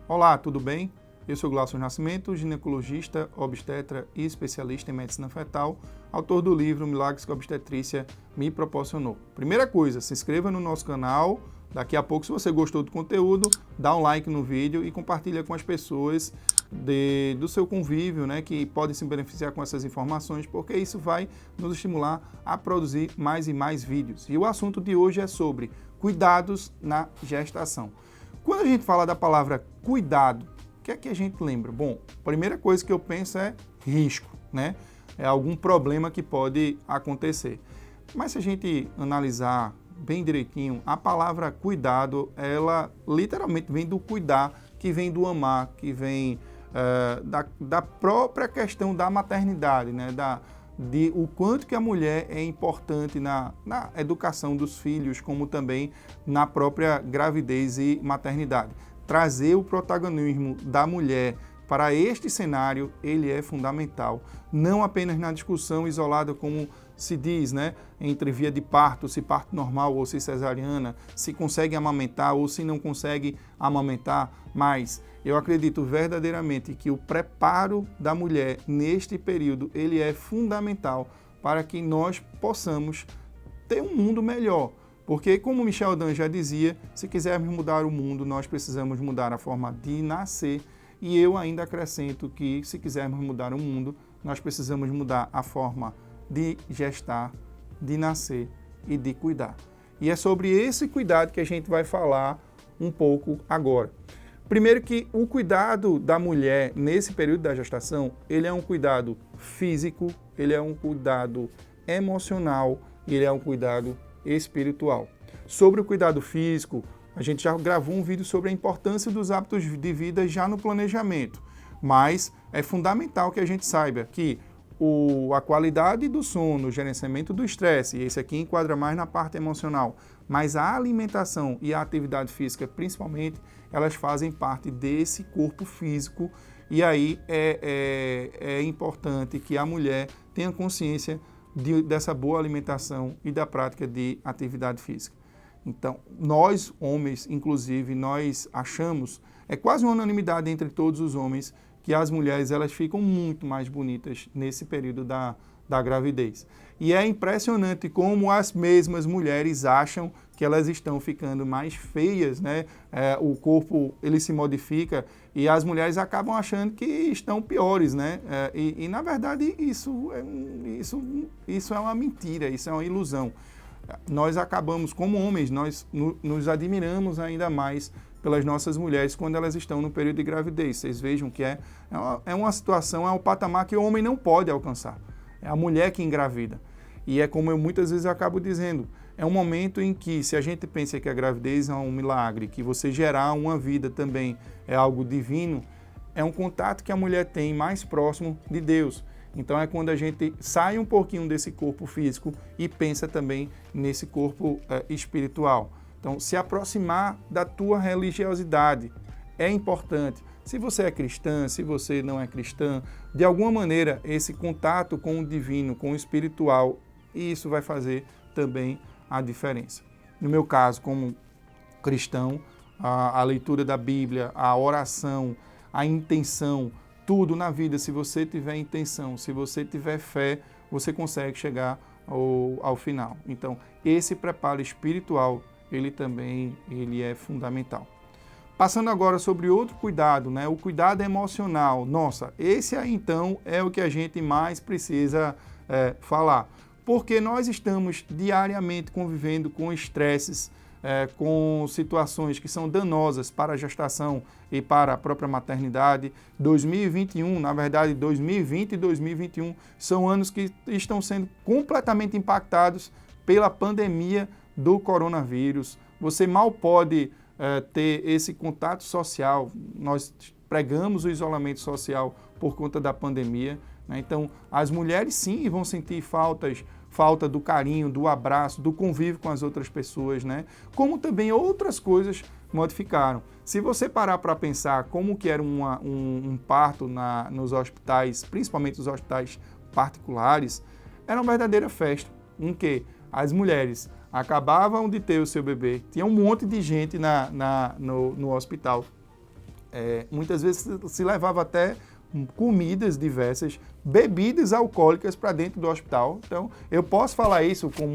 Olá, tudo bem? Eu sou Glaucio Nascimento, ginecologista, obstetra e especialista em medicina fetal, autor do livro Milagres que a Obstetrícia me proporcionou. Primeira coisa, se inscreva no nosso canal. Daqui a pouco, se você gostou do conteúdo, dá um like no vídeo e compartilha com as pessoas do seu convívio, né, que podem se beneficiar com essas informações, porque isso vai nos estimular a produzir mais e mais vídeos. E o assunto de hoje é sobre cuidados na gestação. Quando a gente fala da palavra cuidado, o que é que a gente lembra? Bom, a primeira coisa que eu penso é risco, né? É algum problema que pode acontecer. Mas se a gente analisar bem direitinho, a palavra cuidado, ela literalmente vem do cuidar, que vem do amar, que vem da própria questão da maternidade, né? De o quanto que a mulher é importante na educação dos filhos, como também na própria gravidez e maternidade. Trazer o protagonismo da mulher para este cenário, ele é fundamental, não apenas na discussão isolada, como se diz, né, entre via de parto, se parto normal ou se cesariana, se consegue amamentar ou se não consegue amamentar, mas eu acredito verdadeiramente que o preparo da mulher neste período, ele é fundamental para que nós possamos ter um mundo melhor. Porque, como Michel Dan já dizia, se quisermos mudar o mundo, nós precisamos mudar a forma de nascer. E eu ainda acrescento que, se quisermos mudar o mundo, nós precisamos mudar a forma de gestar, de nascer e de cuidar. E é sobre esse cuidado que a gente vai falar um pouco agora. Primeiro que o cuidado da mulher nesse período da gestação, ele é um cuidado físico, ele é um cuidado emocional e ele é um cuidado espiritual. Sobre o cuidado físico, a gente já gravou um vídeo sobre a importância dos hábitos de vida já no planejamento, mas é fundamental que a gente saiba que a qualidade do sono, o gerenciamento do estresse, e esse aqui enquadra mais na parte emocional, mas a alimentação e a atividade física, principalmente, elas fazem parte desse corpo físico, e aí é importante que a mulher tenha consciência dessa boa alimentação e da prática de atividade física. Então, nós, homens, inclusive, nós achamos, é quase uma unanimidade entre todos os homens, que as mulheres elas ficam muito mais bonitas nesse período da gravidez. E é impressionante como as mesmas mulheres acham que elas estão ficando mais feias, né? O corpo ele se modifica e as mulheres acabam achando que estão piores, né? E na verdade isso é uma mentira, isso é uma ilusão. Nós acabamos, como homens, nós nos admiramos ainda mais pelas nossas mulheres quando elas estão no período de gravidez. Vocês vejam que é uma situação, é um patamar que o homem não pode alcançar. É a mulher que engravida. E é como eu muitas vezes acabo dizendo, é um momento em que, se a gente pensa que a gravidez é um milagre, que você gerar uma vida também é algo divino, é um contato que a mulher tem mais próximo de Deus. Então é quando a gente sai um pouquinho desse corpo físico e pensa também nesse corpo espiritual. Então, se aproximar da tua religiosidade é importante. Se você é cristã, se você não é cristã, de alguma maneira esse contato com o divino, com o espiritual, isso vai fazer também a diferença. No meu caso, como cristão, a leitura da Bíblia, a oração, a intenção, tudo na vida, se você tiver intenção, se você tiver fé, você consegue chegar ao final. Então, esse preparo espiritual, ele é fundamental. Passando agora sobre outro cuidado, né? O cuidado emocional. Nossa, esse aí então é o que a gente mais precisa falar. Porque nós estamos diariamente convivendo com estresses, com situações que são danosas para a gestação e para a própria maternidade. 2021, na verdade 2020 e 2021 são anos que estão sendo completamente impactados pela pandemia do coronavírus. Você mal pode ter esse contato social. Nós pregamos o isolamento social por conta da pandemia, né? Então, as mulheres sim vão sentir falta do carinho, do abraço, do convívio com as outras pessoas, né? Como também outras coisas modificaram. Se você parar para pensar como que era um parto nos hospitais, principalmente os hospitais particulares, era uma verdadeira festa, em que as mulheres acabavam de ter o seu bebê, tinha um monte de gente no hospital, Muitas vezes se levava até comidas diversas, bebidas alcoólicas para dentro do hospital. Então, eu posso falar isso com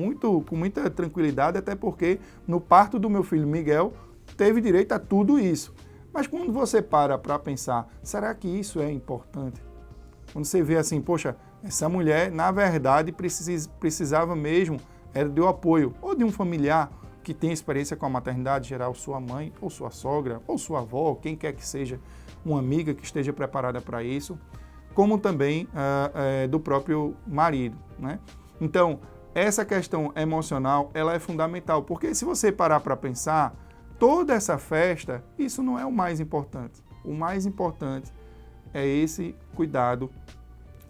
muita tranquilidade, até porque no parto do meu filho Miguel, teve direito a tudo isso. Mas quando você para pensar, será que isso é importante? Quando você vê assim, poxa, essa mulher, na verdade, precisava mesmo era de um apoio, ou de um familiar que tem experiência com a maternidade geral, sua mãe, ou sua sogra, ou sua avó, quem quer que seja, uma amiga que esteja preparada para isso, como também do próprio marido, né? Então, essa questão emocional, ela é fundamental, porque se você parar para pensar, toda essa festa, isso não é o mais importante. O mais importante é esse cuidado,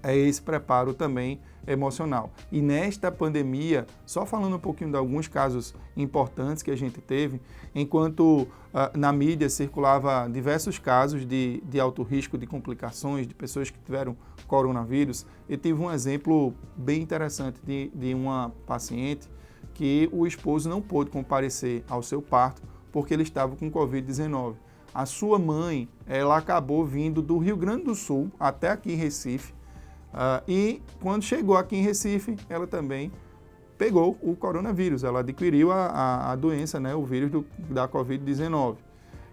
é esse preparo também emocional. E nesta pandemia, só falando um pouquinho de alguns casos importantes que a gente teve, enquanto na mídia circulava diversos casos de alto risco de complicações, de pessoas que tiveram coronavírus, eu tive um exemplo bem interessante de uma paciente que o esposo não pôde comparecer ao seu parto porque ele estava com Covid-19. A sua mãe, ela acabou vindo do Rio Grande do Sul até aqui em Recife, e quando chegou aqui em Recife, ela também pegou o coronavírus, ela adquiriu a doença, né, o vírus da Covid-19.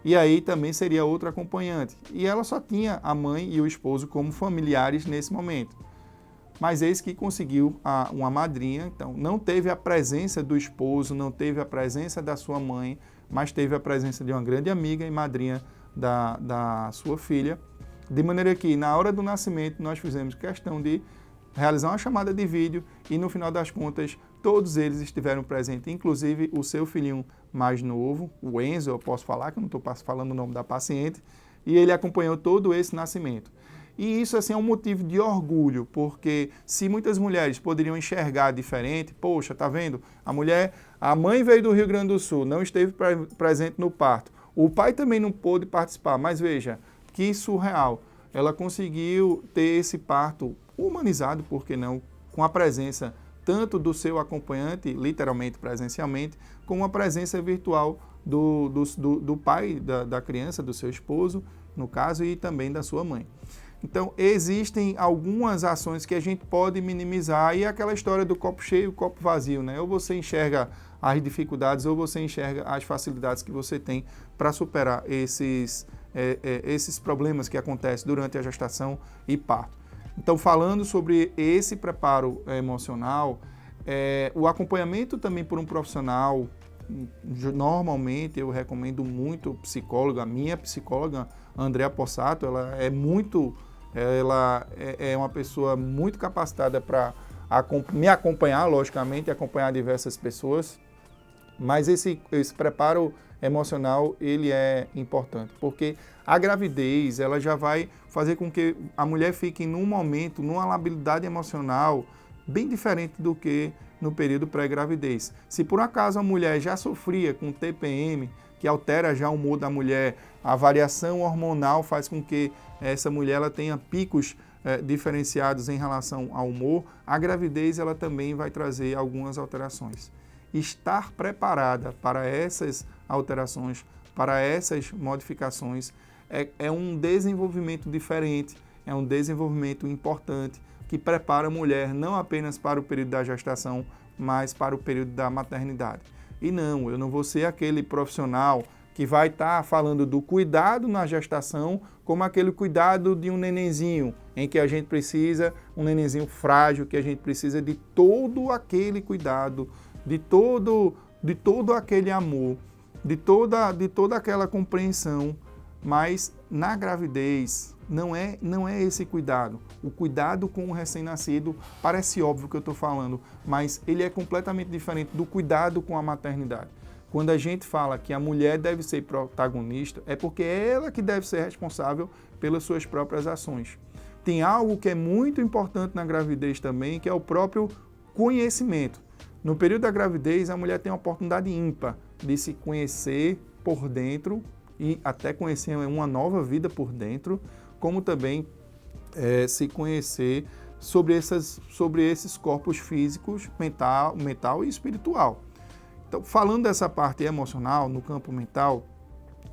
E aí também seria outro acompanhante. E ela só tinha a mãe e o esposo como familiares nesse momento. Mas eis que conseguiu uma madrinha, então não teve a presença do esposo, não teve a presença da sua mãe, mas teve a presença de uma grande amiga e madrinha da sua filha, de maneira que na hora do nascimento nós fizemos questão de realizar uma chamada de vídeo e no final das contas todos eles estiveram presentes, inclusive o seu filhinho mais novo, o Enzo, eu posso falar, que eu não estou falando o nome da paciente, e ele acompanhou todo esse nascimento. E isso assim, é um motivo de orgulho, porque se muitas mulheres poderiam enxergar diferente, poxa, tá vendo? A mãe veio do Rio Grande do Sul, não esteve presente no parto. O pai também não pôde participar, mas veja, que surreal. Ela conseguiu ter esse parto humanizado, por que não, com a presença tanto do seu acompanhante, literalmente presencialmente, como a presença virtual do pai da criança, do seu esposo, no caso, e também da sua mãe. Então, existem algumas ações que a gente pode minimizar, e aquela história do copo cheio e copo vazio, né? Ou você enxerga as dificuldades, ou você enxerga as facilidades que você tem para superar esses problemas que acontecem durante a gestação e parto. Então, falando sobre esse preparo emocional, o acompanhamento também por um profissional, normalmente eu recomendo muito psicóloga. A minha psicóloga, Andrea Possato, ela é uma pessoa muito capacitada para me acompanhar, logicamente, acompanhar diversas pessoas, mas esse preparo emocional, ele é importante, porque a gravidez, ela já vai fazer com que a mulher fique num momento, numa labilidade emocional bem diferente do que no período pré-gravidez. Se por acaso a mulher já sofria com TPM, que altera já o humor da mulher, a variação hormonal faz com que essa mulher ela tenha picos diferenciados em relação ao humor, a gravidez ela também vai trazer algumas alterações. Estar preparada para essas alterações, para essas modificações, é um desenvolvimento diferente, é um desenvolvimento importante, que prepara a mulher não apenas para o período da gestação, mas para o período da maternidade. E não, eu não vou ser aquele profissional que vai estar falando do cuidado na gestação como aquele cuidado de um nenenzinho, em que a gente precisa, um nenenzinho frágil, que a gente precisa de todo aquele cuidado, de todo aquele amor, de toda aquela compreensão, mas na gravidez não é esse cuidado. O cuidado com o recém-nascido parece óbvio que eu estou falando, mas ele é completamente diferente do cuidado com a maternidade. Quando a gente fala que a mulher deve ser protagonista, é porque é ela que deve ser responsável pelas suas próprias ações. Tem algo que é muito importante na gravidez também, que é o próprio conhecimento. No período da gravidez, a mulher tem uma oportunidade ímpar de se conhecer por dentro e até conhecer uma nova vida por dentro, como também se conhecer sobre esses corpos físicos, mental e espiritual. Então, falando dessa parte emocional, no campo mental,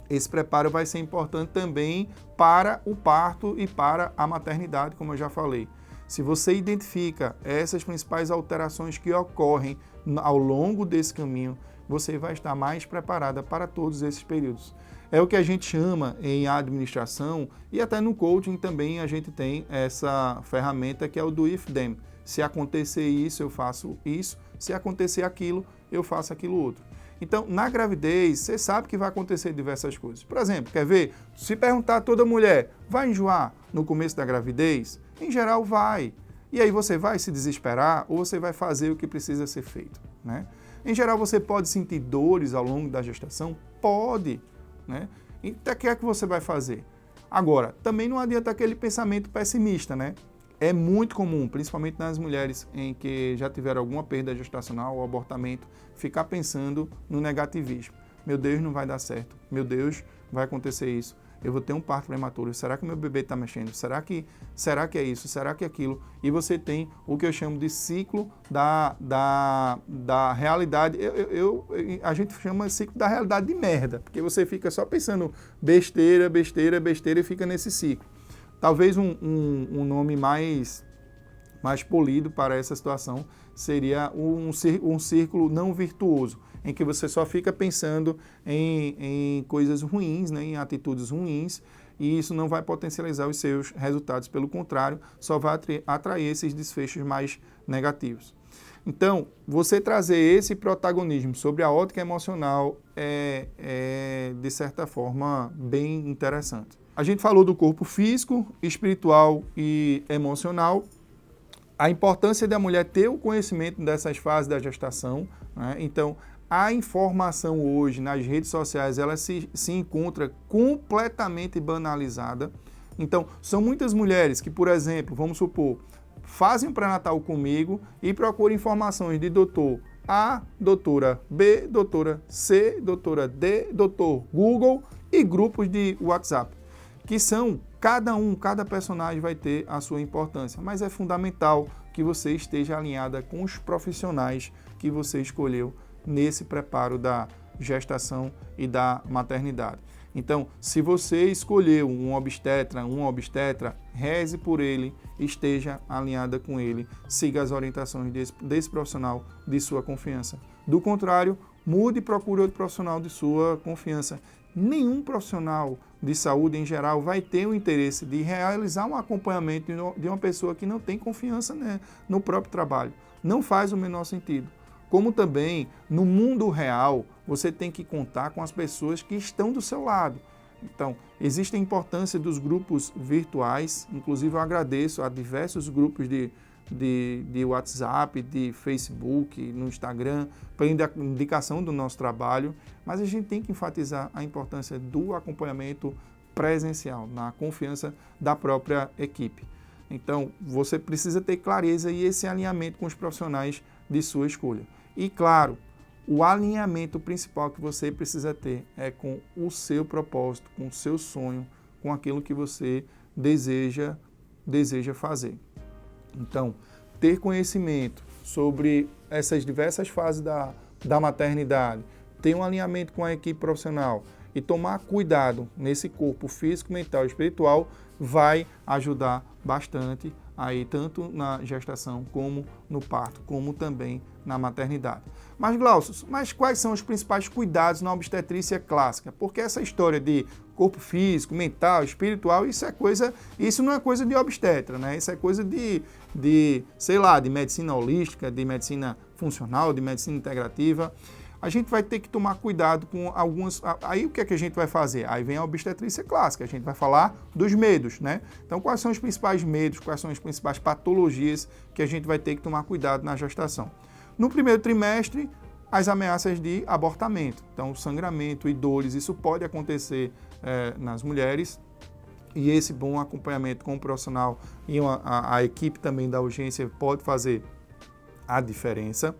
esse preparo vai ser importante também para o parto e para a maternidade, como eu já falei. Se você identifica essas principais alterações que ocorrem ao longo desse caminho, você vai estar mais preparada para todos esses períodos. É o que a gente chama em administração e até no coaching também a gente tem essa ferramenta que é o do if then. Se acontecer isso, eu faço isso. Se acontecer aquilo, eu faço aquilo outro. Então, na gravidez, você sabe que vai acontecer diversas coisas. Por exemplo, quer ver? Se perguntar a toda mulher, vai enjoar no começo da gravidez? Em geral, vai. E aí você vai se desesperar ou você vai fazer o que precisa ser feito, né? Em geral, você pode sentir dores ao longo da gestação? Pode, né? Então, o que é que você vai fazer? Agora, também não adianta aquele pensamento pessimista, né? É muito comum, principalmente nas mulheres em que já tiveram alguma perda gestacional ou abortamento, ficar pensando no negativismo. Meu Deus, não vai dar certo. Meu Deus, vai acontecer isso. Eu vou ter um parto prematuro. Será que meu bebê está mexendo? Será que é isso? Será que é aquilo? E você tem o que eu chamo de ciclo da realidade. A gente chama ciclo da realidade de merda, porque você fica só pensando besteira, besteira, besteira e fica nesse ciclo. Talvez um nome mais polido para essa situação seria um círculo não virtuoso, em que você só fica pensando em coisas ruins, né, em atitudes ruins, e isso não vai potencializar os seus resultados. Pelo contrário, só vai atrair esses desfechos mais negativos. Então, você trazer esse protagonismo sobre a ótica emocional é de certa forma, bem interessante. A gente falou do corpo físico, espiritual e emocional. A importância da mulher ter o conhecimento dessas fases da gestação, né? Então, a informação hoje nas redes sociais, ela se encontra completamente banalizada. Então, são muitas mulheres que, por exemplo, vamos supor, fazem um pré-natal comigo e procuram informações de doutor A, doutora B, doutora C, doutora D, doutor Google e grupos de WhatsApp, que são, cada personagem vai ter a sua importância, mas é fundamental que você esteja alinhada com os profissionais que você escolheu nesse preparo da gestação e da maternidade. Então, se você escolheu um obstetra, reze por ele, esteja alinhada com ele, siga as orientações desse profissional de sua confiança. Do contrário, mude e procure outro profissional de sua confiança. Nenhum profissional de saúde, em geral, vai ter o interesse de realizar um acompanhamento de uma pessoa que não tem confiança, né, no próprio trabalho. Não faz o menor sentido. Como também, no mundo real, você tem que contar com as pessoas que estão do seu lado. Então, existe a importância dos grupos virtuais, inclusive eu agradeço a diversos grupos de WhatsApp, de Facebook, no Instagram, para indicação do nosso trabalho, mas a gente tem que enfatizar a importância do acompanhamento presencial, na confiança da própria equipe. Então, você precisa ter clareza e esse alinhamento com os profissionais de sua escolha. E, claro, o alinhamento principal que você precisa ter é com o seu propósito, com o seu sonho, com aquilo que você deseja fazer. Então, ter conhecimento sobre essas diversas fases da maternidade, ter um alinhamento com a equipe profissional e tomar cuidado nesse corpo físico, mental e espiritual vai ajudar bastante aí tanto na gestação como no parto, como também na maternidade. Mas, Glaucio, quais são os principais cuidados na obstetrícia clássica? Porque essa história de corpo físico, mental, espiritual, isso não é coisa de obstetra, né? Isso é coisa de medicina holística, de medicina funcional, de medicina integrativa. A gente vai ter que tomar cuidado com algumas... Aí o que é que a gente vai fazer? Aí vem a obstetrícia clássica, a gente vai falar dos medos, né? Então, quais são os principais medos, quais são as principais patologias que a gente vai ter que tomar cuidado na gestação? No primeiro trimestre, as ameaças de abortamento. Então, sangramento e dores, isso pode acontecer nas mulheres. E esse bom acompanhamento com o profissional e a equipe também da urgência pode fazer a diferença.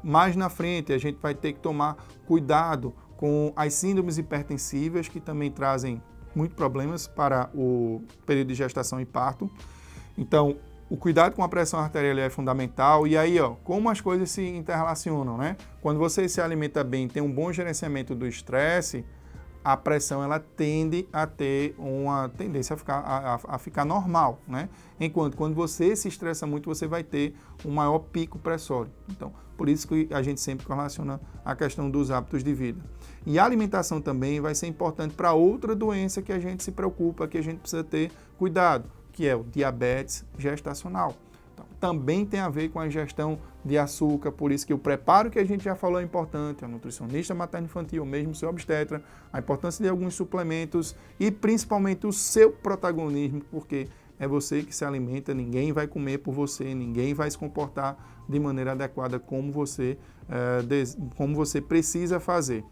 Mais na frente, a gente vai ter que tomar cuidado com as síndromes hipertensivas, que também trazem muitos problemas para o período de gestação e parto. Então, o cuidado com a pressão arterial é fundamental. E aí, como as coisas se interrelacionam, né? Quando você se alimenta bem, tem um bom gerenciamento do estresse, a pressão ela tende a ter uma tendência a ficar normal, né? Enquanto quando você se estressa muito, você vai ter um maior pico pressório. Então, por isso que a gente sempre correlaciona a questão dos hábitos de vida. E a alimentação também vai ser importante para outra doença que a gente se preocupa, que a gente precisa ter cuidado, que é o diabetes gestacional. Então, também tem a ver com a ingestão de açúcar, por isso que o preparo que a gente já falou é importante, a nutricionista materno-infantil, mesmo o seu obstetra, a importância de alguns suplementos e principalmente o seu protagonismo, porque é você que se alimenta, ninguém vai comer por você, ninguém vai se comportar de maneira adequada como você precisa fazer.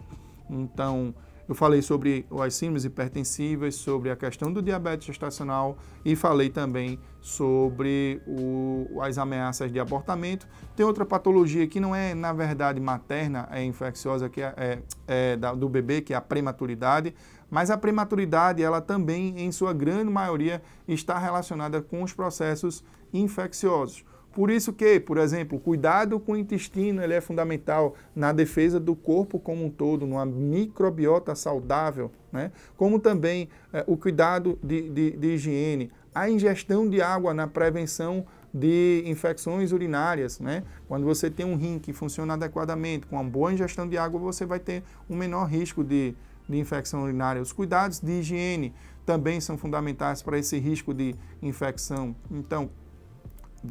Então, eu falei sobre as síndromes hipertensivas, sobre a questão do diabetes gestacional e falei também sobre as ameaças de abortamento. Tem outra patologia que não é, na verdade, materna, é infecciosa, que do bebê, que é a prematuridade, mas a prematuridade, ela também, em sua grande maioria, está relacionada com os processos infecciosos. Por isso que, por exemplo, o cuidado com o intestino ele é fundamental na defesa do corpo como um todo, numa microbiota saudável, né? Como também o cuidado de higiene, a ingestão de água na prevenção de infecções urinárias, né? Quando você tem um rim que funciona adequadamente, com uma boa ingestão de água, você vai ter um menor risco de infecção urinária. Os cuidados de higiene também são fundamentais para esse risco de infecção. Então,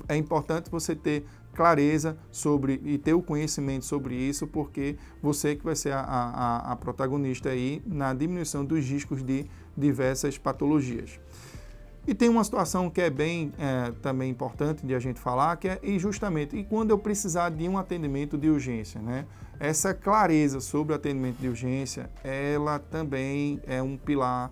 é importante você ter clareza sobre e ter o conhecimento sobre isso, porque você que vai ser a protagonista aí na diminuição dos riscos de diversas patologias. E tem uma situação que é bem também importante de a gente falar, que é justamente e quando eu precisar de um atendimento de urgência, né? Essa clareza sobre o atendimento de urgência, ela também é um pilar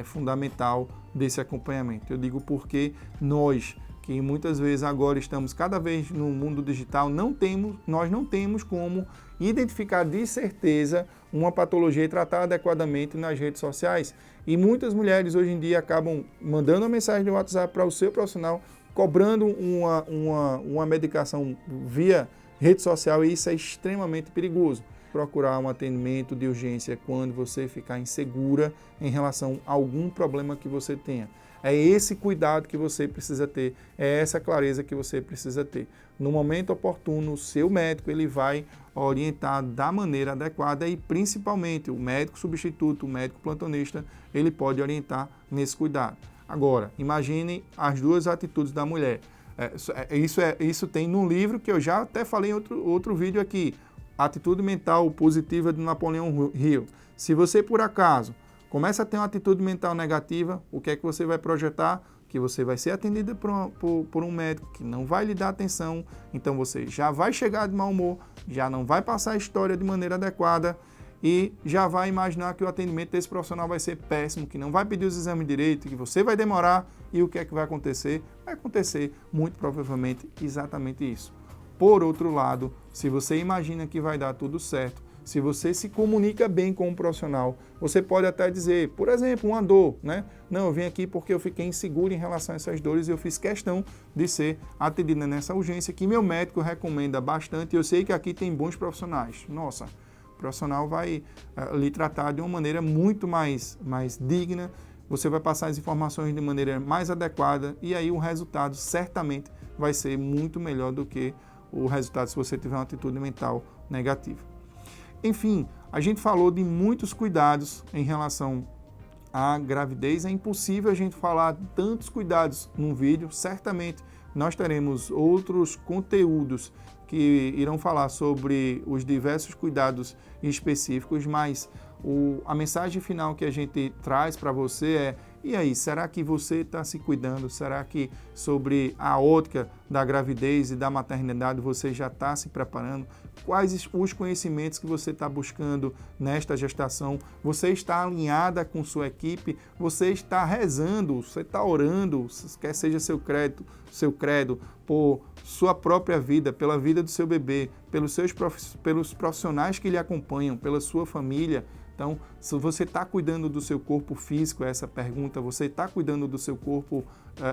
fundamental desse acompanhamento. Eu digo porque nós que muitas vezes agora estamos cada vez no mundo digital, nós não temos como identificar de certeza uma patologia e tratar adequadamente nas redes sociais. E muitas mulheres hoje em dia acabam mandando uma mensagem no WhatsApp para o seu profissional, cobrando uma medicação via rede social, e isso é extremamente perigoso. Procurar um atendimento de urgência quando você ficar insegura em relação a algum problema que você tenha. É esse cuidado que você precisa ter, é essa clareza que você precisa ter. No momento oportuno, o seu médico ele vai orientar da maneira adequada e principalmente o médico substituto, o médico plantonista, ele pode orientar nesse cuidado. Agora, imagine as duas atitudes da mulher. Isso tem num livro que eu já até falei em outro vídeo aqui, Atitude Mental Positiva de Napoleão Hill. Se você, por acaso, começa a ter uma atitude mental negativa, o que é que você vai projetar? Que você vai ser atendida por um médico que não vai lhe dar atenção, então você já vai chegar de mau humor, já não vai passar a história de maneira adequada e já vai imaginar que o atendimento desse profissional vai ser péssimo, que não vai pedir os exames direito, que você vai demorar e o que é que vai acontecer? Vai acontecer, muito provavelmente, exatamente isso. Por outro lado, se você imagina que vai dar tudo certo, se você se comunica bem com um profissional, você pode até dizer, por exemplo, uma dor, né? Não, eu vim aqui porque eu fiquei inseguro em relação a essas dores e eu fiz questão de ser atendida nessa urgência que meu médico recomenda bastante e eu sei que aqui tem bons profissionais. Nossa, o profissional vai lhe tratar de uma maneira muito mais digna, você vai passar as informações de maneira mais adequada e aí o resultado certamente vai ser muito melhor do que o resultado se você tiver uma atitude mental negativa. Enfim, a gente falou de muitos cuidados em relação à gravidez. É impossível a gente falar de tantos cuidados num vídeo. Certamente nós teremos outros conteúdos que irão falar sobre os diversos cuidados específicos, mas a mensagem final que a gente traz para você é: e aí, será que você está se cuidando? Será que sobre a ótica da gravidez e da maternidade você já está se preparando? Quais os conhecimentos que você está buscando nesta gestação? Você está alinhada com sua equipe? Você está rezando? Você está orando? Quer seja seu credo, por sua própria vida, pela vida do seu bebê, pelos profissionais que lhe acompanham, pela sua família? Então, se você está cuidando do seu corpo físico, essa pergunta, você está cuidando do seu corpo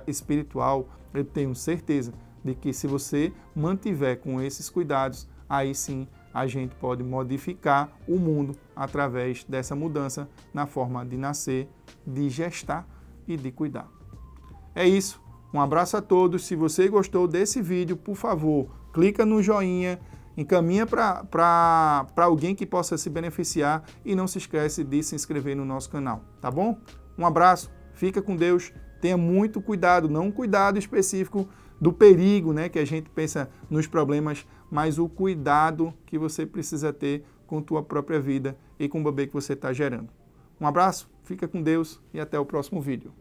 espiritual, eu tenho certeza de que se você mantiver com esses cuidados, aí sim a gente pode modificar o mundo através dessa mudança na forma de nascer, de gestar e de cuidar. É isso. Um abraço a todos. Se você gostou desse vídeo, por favor, clica no joinha, encaminha para alguém que possa se beneficiar e não se esquece de se inscrever no nosso canal, tá bom? Um abraço, fica com Deus, tenha muito cuidado, não um cuidado específico do perigo, né, que a gente pensa nos problemas, mas o cuidado que você precisa ter com tua própria vida e com o bebê que você está gerando. Um abraço, fica com Deus e até o próximo vídeo.